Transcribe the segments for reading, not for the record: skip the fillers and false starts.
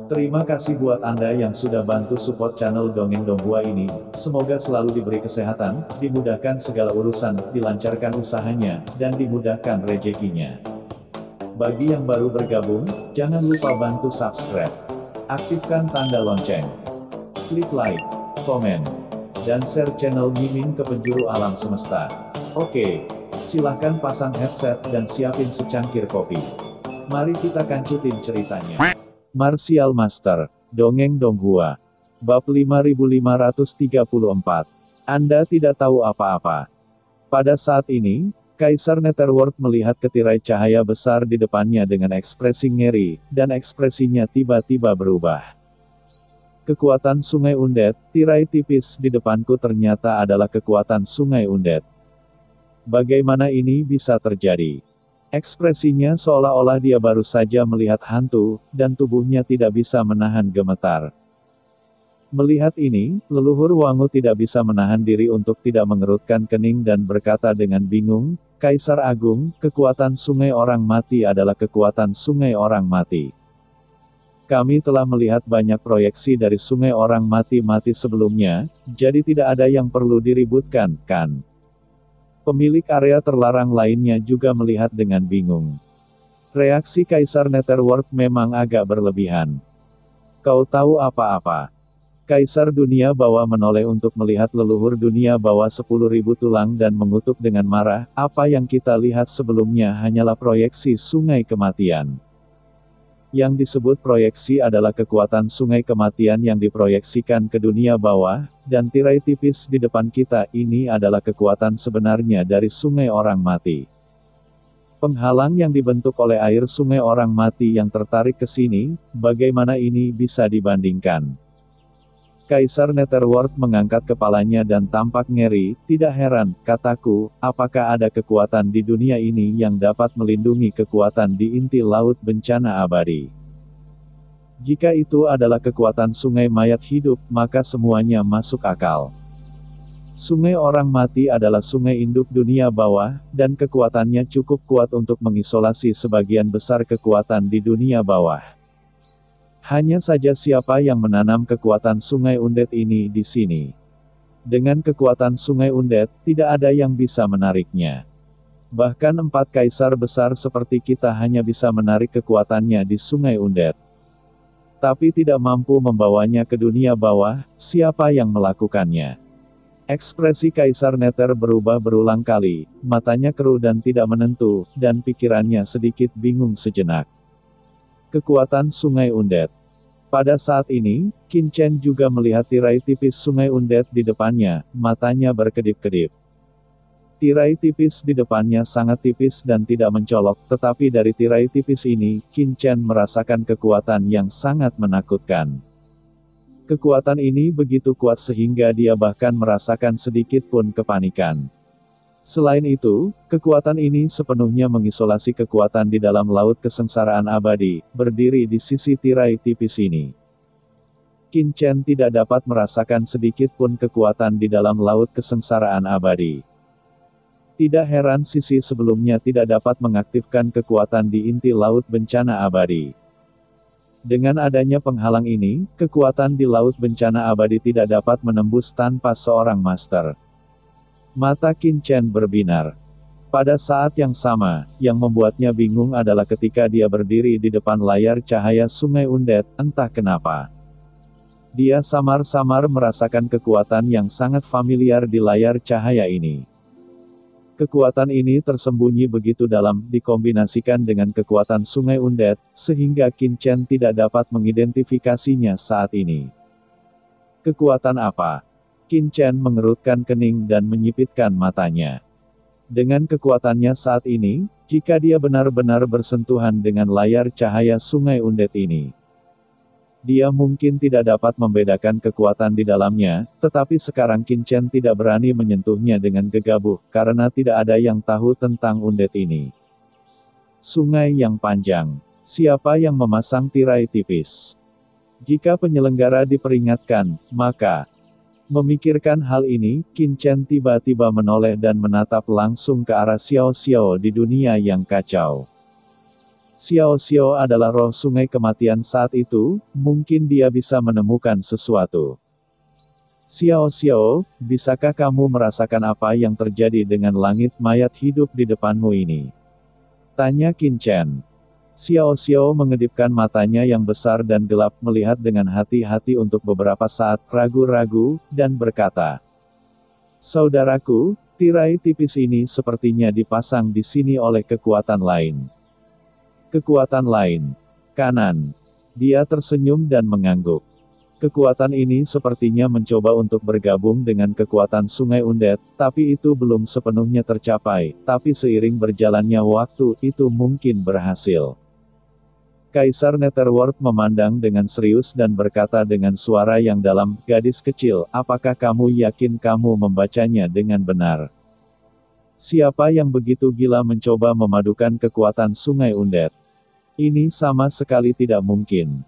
Terima kasih buat Anda yang sudah bantu support channel Dongeng Donghua ini. Semoga selalu diberi kesehatan, dimudahkan segala urusan, dilancarkan usahanya, dan dimudahkan rezekinya. Bagi yang baru bergabung, jangan lupa bantu subscribe. Aktifkan tanda lonceng. Klik like, komen, dan share channel Mimin ke penjuru alam semesta. Oke, silahkan pasang headset dan siapin secangkir kopi. Mari kita kancutin ceritanya. Martial Master, Dongeng Donghua. Bab 5534. Anda tidak tahu apa-apa. Pada saat ini, Kaisar Netherworld melihat ketirai cahaya besar di depannya dengan ekspresi ngeri, dan ekspresinya tiba-tiba berubah. Kekuatan Sungai Undead, tirai tipis di depanku ternyata adalah kekuatan Sungai Undead. Bagaimana ini bisa terjadi? Ekspresinya seolah-olah dia baru saja melihat hantu, dan tubuhnya tidak bisa menahan gemetar. Melihat ini, leluhur Wangu tidak bisa menahan diri untuk tidak mengerutkan kening dan berkata dengan bingung, "Kaisar Agung, kekuatan sungai orang mati adalah kekuatan sungai orang mati. Kami telah melihat banyak proyeksi dari sungai orang mati-mati sebelumnya, jadi tidak ada yang perlu diributkan, kan?" Pemilik area terlarang lainnya juga melihat dengan bingung. Reaksi Kaisar Netherworld memang agak berlebihan. "Kau tahu apa-apa?" Kaisar Dunia Bawah menoleh untuk melihat leluhur Dunia Bawah 10.000 tulang dan mengutuk dengan marah, "Apa yang kita lihat sebelumnya hanyalah proyeksi sungai kematian. Yang disebut proyeksi adalah kekuatan sungai kematian yang diproyeksikan ke dunia bawah, dan tirai tipis di depan kita ini adalah kekuatan sebenarnya dari sungai orang mati. Penghalang yang dibentuk oleh air sungai orang mati yang tertarik ke sini, bagaimana ini bisa dibandingkan?" Kaisar Netherworld mengangkat kepalanya dan tampak ngeri. "Tidak heran, kataku, apakah ada kekuatan di dunia ini yang dapat melindungi kekuatan di inti laut bencana abadi? Jika itu adalah kekuatan sungai mayat hidup, maka semuanya masuk akal. Sungai orang mati adalah sungai induk dunia bawah, dan kekuatannya cukup kuat untuk mengisolasi sebagian besar kekuatan di dunia bawah. Hanya saja siapa yang menanam kekuatan sungai undead ini di sini? Dengan kekuatan sungai undead, tidak ada yang bisa menariknya. Bahkan 4 kaisar besar seperti kita hanya bisa menarik kekuatannya di sungai undead. Tapi tidak mampu membawanya ke dunia bawah, siapa yang melakukannya?" Ekspresi Kaisar Nether berubah berulang kali, matanya keruh dan tidak menentu, dan pikirannya sedikit bingung sejenak. Kekuatan sungai undead. Pada saat ini, Qin Chen juga melihat tirai tipis sungai undead di depannya, matanya berkedip-kedip. Tirai tipis di depannya sangat tipis dan tidak mencolok, tetapi dari tirai tipis ini, Qin Chen merasakan kekuatan yang sangat menakutkan. Kekuatan ini begitu kuat sehingga dia bahkan merasakan sedikit pun kepanikan. Selain itu, kekuatan ini sepenuhnya mengisolasi kekuatan di dalam laut kesengsaraan abadi, berdiri di sisi tirai tipis ini. Qin Chen tidak dapat merasakan sedikit pun kekuatan di dalam laut kesengsaraan abadi. Tidak heran sisi sebelumnya tidak dapat mengaktifkan kekuatan di inti laut bencana abadi. Dengan adanya penghalang ini, kekuatan di laut bencana abadi tidak dapat menembus tanpa seorang master. Mata Qin Chen berbinar. Pada saat yang sama, yang membuatnya bingung adalah ketika dia berdiri di depan layar cahaya sungai undead, entah kenapa. Dia samar-samar merasakan kekuatan yang sangat familiar di layar cahaya ini. Kekuatan ini tersembunyi begitu dalam, dikombinasikan dengan kekuatan sungai undead, sehingga Qin Chen tidak dapat mengidentifikasinya saat ini. Kekuatan apa? Qin Chen mengerutkan kening dan menyipitkan matanya. Dengan kekuatannya saat ini, jika dia benar-benar bersentuhan dengan layar cahaya sungai undead ini, dia mungkin tidak dapat membedakan kekuatan di dalamnya, tetapi sekarang Qin Chen tidak berani menyentuhnya dengan gegabah, karena tidak ada yang tahu tentang undead ini. Sungai yang panjang. Siapa yang memasang tirai tipis? Jika penyelenggara diperingatkan, maka memikirkan hal ini, Qin Chen tiba-tiba menoleh dan menatap langsung ke arah Xiao Xiao di dunia yang kacau. Xiao Xiao adalah roh sungai kematian saat itu, mungkin dia bisa menemukan sesuatu. Xiao Xiao, bisakah kamu merasakan apa yang terjadi dengan langit mayat hidup di depanmu ini? Tanya Qin Chen. Xiao Xiao mengedipkan matanya yang besar dan gelap melihat dengan hati-hati untuk beberapa saat, ragu-ragu, dan berkata, "Saudaraku, tirai tipis ini sepertinya dipasang di sini oleh kekuatan lain." Kekuatan lain. Kanan. Dia tersenyum dan mengangguk. Kekuatan ini sepertinya mencoba untuk bergabung dengan kekuatan Sungai Undead, tapi itu belum sepenuhnya tercapai, tapi seiring berjalannya waktu, itu mungkin berhasil. Kaisar Netherworld memandang dengan serius dan berkata dengan suara yang dalam, "Gadis kecil, apakah kamu yakin kamu membacanya dengan benar? Siapa yang begitu gila mencoba memadukan kekuatan Sungai Undead? Ini sama sekali tidak mungkin."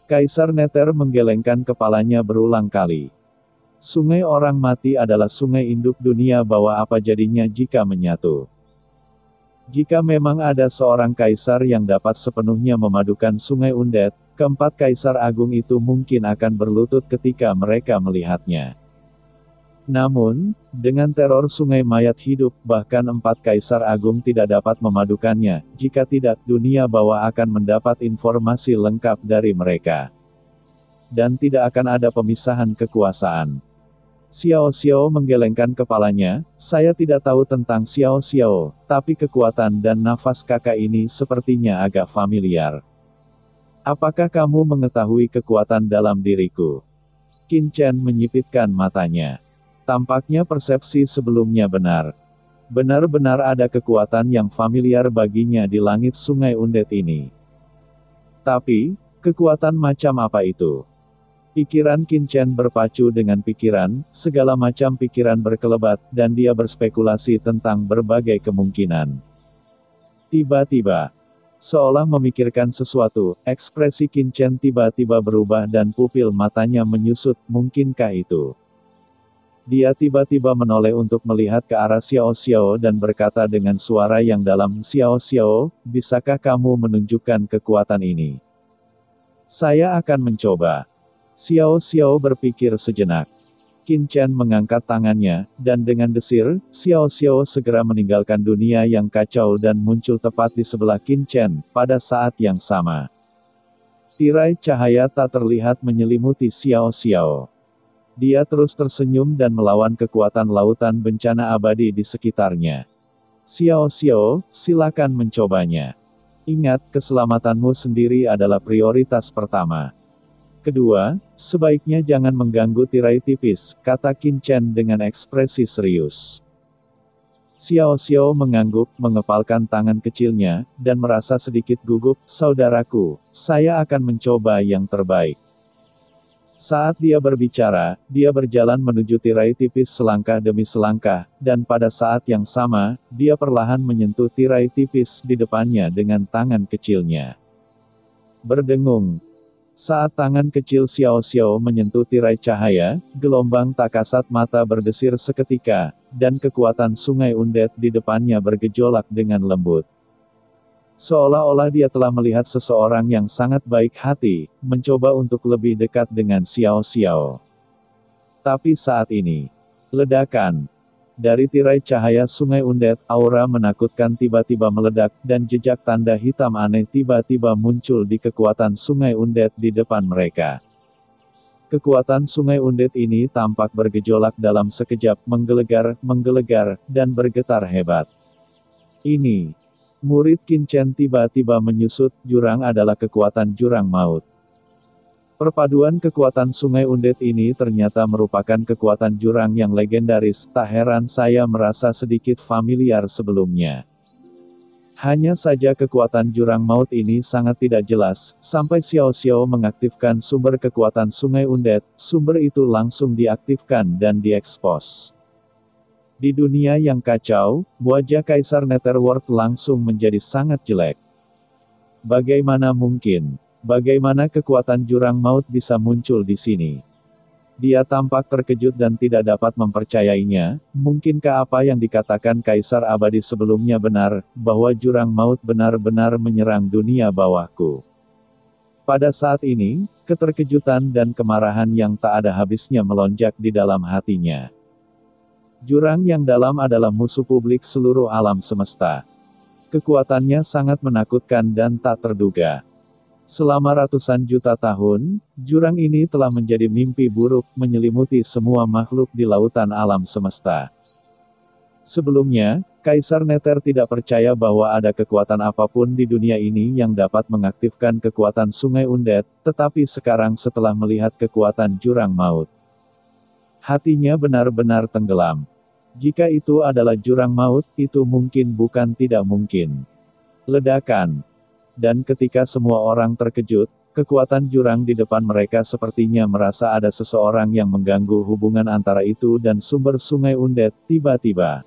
Kaisar Nether menggelengkan kepalanya berulang kali. Sungai orang mati adalah sungai induk dunia bawah, apa jadinya jika menyatu? Jika memang ada seorang kaisar yang dapat sepenuhnya memadukan Sungai Undead, keempat kaisar agung itu mungkin akan berlutut ketika mereka melihatnya. Namun, dengan teror sungai mayat hidup, bahkan empat kaisar agung tidak dapat memadukannya. Jika tidak, dunia bawah akan mendapat informasi lengkap dari mereka. Dan tidak akan ada pemisahan kekuasaan. Xiao Xiao menggelengkan kepalanya, "Saya tidak tahu tentang Xiao Xiao, tapi kekuatan dan nafas kakak ini sepertinya agak familiar. Apakah kamu mengetahui kekuatan dalam diriku?" Qin Chen menyipitkan matanya. Tampaknya persepsi sebelumnya benar. Benar-benar ada kekuatan yang familiar baginya di langit Sungai Undead ini. Tapi, kekuatan macam apa itu? Pikiran Qin Chen berpacu dengan pikiran, segala macam pikiran berkelebat, dan dia berspekulasi tentang berbagai kemungkinan. Tiba-tiba, seolah memikirkan sesuatu, ekspresi Qin Chen tiba-tiba berubah dan pupil matanya menyusut, mungkinkah itu? Dia tiba-tiba menoleh untuk melihat ke arah Xiao Xiao dan berkata dengan suara yang dalam, "Xiao Xiao, bisakah kamu menunjukkan kekuatan ini?" "Saya akan mencoba." Xiao Xiao berpikir sejenak. Qin Chen mengangkat tangannya, dan dengan desir, Xiao Xiao segera meninggalkan dunia yang kacau dan muncul tepat di sebelah Qin Chen, pada saat yang sama. Tirai cahaya tak terlihat menyelimuti Xiao Xiao. Dia terus tersenyum dan melawan kekuatan lautan bencana abadi di sekitarnya. "Xiao Xiao, silakan mencobanya. Ingat, keselamatanmu sendiri adalah prioritas pertama. Kedua, sebaiknya jangan mengganggu tirai tipis," kata Qin Chen dengan ekspresi serius. Xiao Xiao mengangguk, mengepalkan tangan kecilnya, dan merasa sedikit gugup. "Saudaraku, saya akan mencoba yang terbaik." Saat dia berbicara, dia berjalan menuju tirai tipis selangkah demi selangkah, dan pada saat yang sama, dia perlahan menyentuh tirai tipis di depannya dengan tangan kecilnya. Berdengung. Saat tangan kecil Xiao Xiao menyentuh tirai cahaya, gelombang tak kasat mata berdesir seketika, dan kekuatan Sungai Undead di depannya bergejolak dengan lembut. Seolah-olah dia telah melihat seseorang yang sangat baik hati, mencoba untuk lebih dekat dengan Xiao Xiao. Tapi saat ini, ledakan. Dari tirai cahaya Sungai Undead, aura menakutkan tiba-tiba meledak, dan jejak tanda hitam aneh tiba-tiba muncul di kekuatan Sungai Undead di depan mereka. Kekuatan Sungai Undead ini tampak bergejolak dalam sekejap, menggelegar, dan bergetar hebat. Ini. Murid Qin Chen tiba-tiba menyusut, jurang adalah kekuatan jurang maut. Perpaduan kekuatan Sungai Undead ini ternyata merupakan kekuatan jurang yang legendaris, tak heran saya merasa sedikit familiar sebelumnya. Hanya saja kekuatan jurang maut ini sangat tidak jelas, sampai Xiao Xiao mengaktifkan sumber kekuatan Sungai Undead, sumber itu langsung diaktifkan dan diekspos. Di dunia yang kacau, wajah Kaisar Netherworld langsung menjadi sangat jelek. Bagaimana mungkin? Bagaimana kekuatan jurang maut bisa muncul di sini? Dia tampak terkejut dan tidak dapat mempercayainya. Mungkinkah apa yang dikatakan Kaisar Abadi sebelumnya benar, bahwa jurang maut benar-benar menyerang dunia bawahku? Pada saat ini, keterkejutan dan kemarahan yang tak ada habisnya melonjak di dalam hatinya. Jurang yang dalam adalah musuh publik seluruh alam semesta. Kekuatannya sangat menakutkan dan tak terduga. Selama ratusan juta tahun, jurang ini telah menjadi mimpi buruk menyelimuti semua makhluk di lautan alam semesta. Sebelumnya, Kaisar Nether tidak percaya bahwa ada kekuatan apapun di dunia ini yang dapat mengaktifkan kekuatan Sungai Undead, tetapi sekarang setelah melihat kekuatan jurang maut, hatinya benar-benar tenggelam. Jika itu adalah jurang maut, itu mungkin bukan tidak mungkin. Ledakan. Dan ketika semua orang terkejut, kekuatan jurang di depan mereka sepertinya merasa ada seseorang yang mengganggu hubungan antara itu dan sumber Sungai Undead. Tiba-tiba,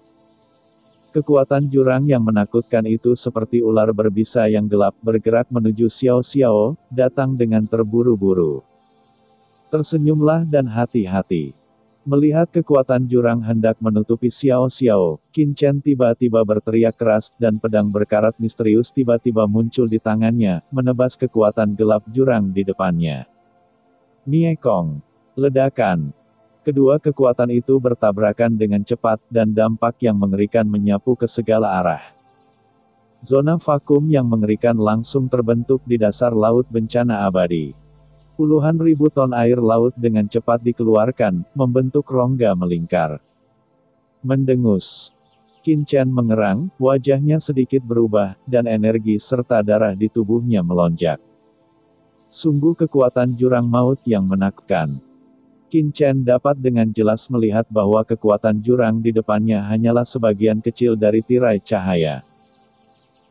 kekuatan jurang yang menakutkan itu seperti ular berbisa yang gelap bergerak menuju Xiao Xiao, datang dengan terburu-buru. Tersenyumlah dan hati-hati. Melihat kekuatan jurang hendak menutupi Xiao Xiao, Qin Chen tiba-tiba berteriak keras, dan pedang berkarat misterius tiba-tiba muncul di tangannya, menebas kekuatan gelap jurang di depannya. Miekong. Ledakan. Kedua kekuatan itu bertabrakan dengan cepat, dan dampak yang mengerikan menyapu ke segala arah. Zona vakum yang mengerikan langsung terbentuk di dasar laut bencana abadi. Puluhan ribu ton air laut dengan cepat dikeluarkan, membentuk rongga melingkar. Mendengus. Qin Chen mengerang, wajahnya sedikit berubah, dan energi serta darah di tubuhnya melonjak. Sungguh kekuatan jurang maut yang menakutkan. Qin Chen dapat dengan jelas melihat bahwa kekuatan jurang di depannya hanyalah sebagian kecil dari tirai cahaya.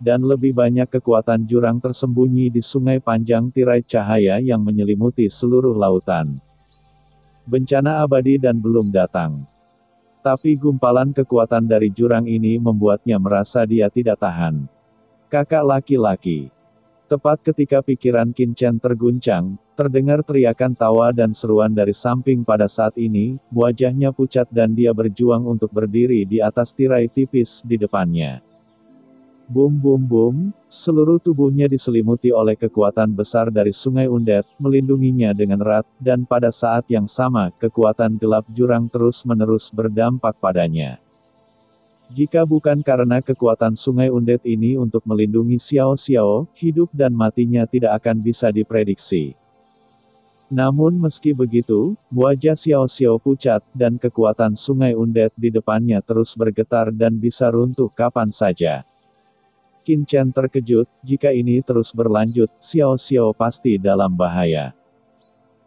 Dan lebih banyak kekuatan jurang tersembunyi di sungai panjang tirai cahaya yang menyelimuti seluruh lautan. Bencana abadi dan belum datang. Tapi gumpalan kekuatan dari jurang ini membuatnya merasa dia tidak tahan. Kakak laki-laki. Tepat ketika pikiran Qin Chen terguncang, terdengar teriakan tawa dan seruan dari samping. Pada saat ini, wajahnya pucat dan dia berjuang untuk berdiri di atas tirai tipis di depannya. Bum bum bum, seluruh tubuhnya diselimuti oleh kekuatan besar dari Sungai Undead, melindunginya dengan erat, dan pada saat yang sama, kekuatan gelap jurang terus-menerus berdampak padanya. Jika bukan karena kekuatan Sungai Undead ini untuk melindungi Xiao Xiao, hidup dan matinya tidak akan bisa diprediksi. Namun meski begitu, wajah Xiao Xiao pucat, dan kekuatan Sungai Undead di depannya terus bergetar dan bisa runtuh kapan saja. Qin Chen terkejut, jika ini terus berlanjut, Xiao Xiao pasti dalam bahaya.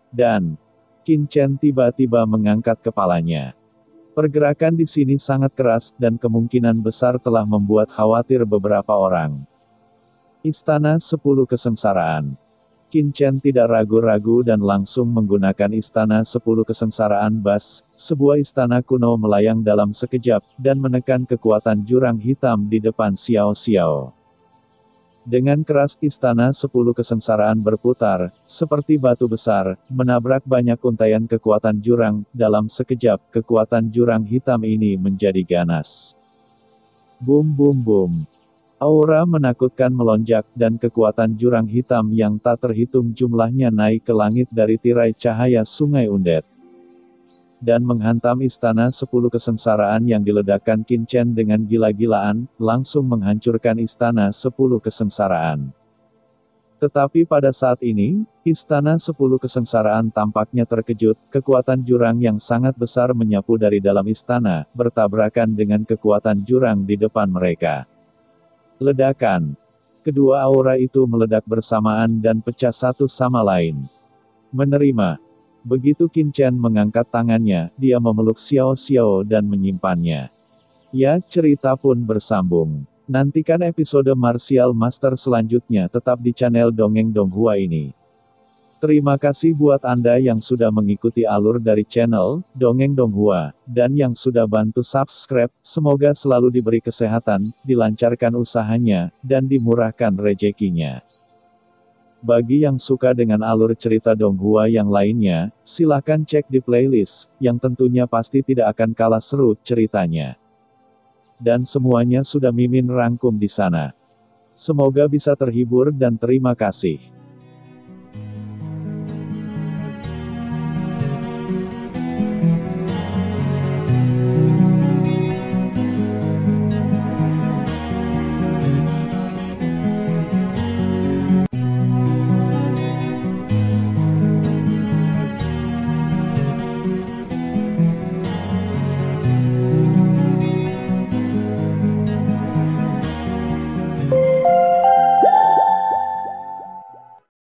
Dan, Qin Chen tiba-tiba mengangkat kepalanya. Pergerakan di sini sangat keras, dan kemungkinan besar telah membuat khawatir beberapa orang. Istana 10 Kesengsaraan. Qin Chen tidak ragu-ragu dan langsung menggunakan Istana 10 Kesengsaraan Bas, sebuah istana kuno melayang dalam sekejap, dan menekan kekuatan jurang hitam di depan Xiao Xiao. Dengan keras Istana 10 Kesengsaraan berputar, seperti batu besar, menabrak banyak untaian kekuatan jurang. Dalam sekejap, kekuatan jurang hitam ini menjadi ganas. Bum bum bum. Aura menakutkan melonjak, dan kekuatan jurang hitam yang tak terhitung jumlahnya naik ke langit dari tirai cahaya Sungai Undead. Dan menghantam Istana 10 Kesengsaraan yang diledakkan Qin Chen dengan gila-gilaan, langsung menghancurkan Istana 10 Kesengsaraan. Tetapi pada saat ini, Istana 10 Kesengsaraan tampaknya terkejut, kekuatan jurang yang sangat besar menyapu dari dalam istana, bertabrakan dengan kekuatan jurang di depan mereka. Ledakan. Kedua aura itu meledak bersamaan dan pecah satu sama lain. Menerima. Begitu Qin Chen mengangkat tangannya, dia memeluk Xiao Xiao dan menyimpannya. Ya, cerita pun bersambung. Nantikan episode Martial Master selanjutnya tetap di channel Dongeng Donghua ini. Terima kasih buat Anda yang sudah mengikuti alur dari channel Dongeng Donghua, dan yang sudah bantu subscribe. Semoga selalu diberi kesehatan, dilancarkan usahanya, dan dimurahkan rezekinya. Bagi yang suka dengan alur cerita Donghua yang lainnya, silahkan cek di playlist, yang tentunya pasti tidak akan kalah seru ceritanya. Dan semuanya sudah Mimin rangkum di sana. Semoga bisa terhibur dan terima kasih.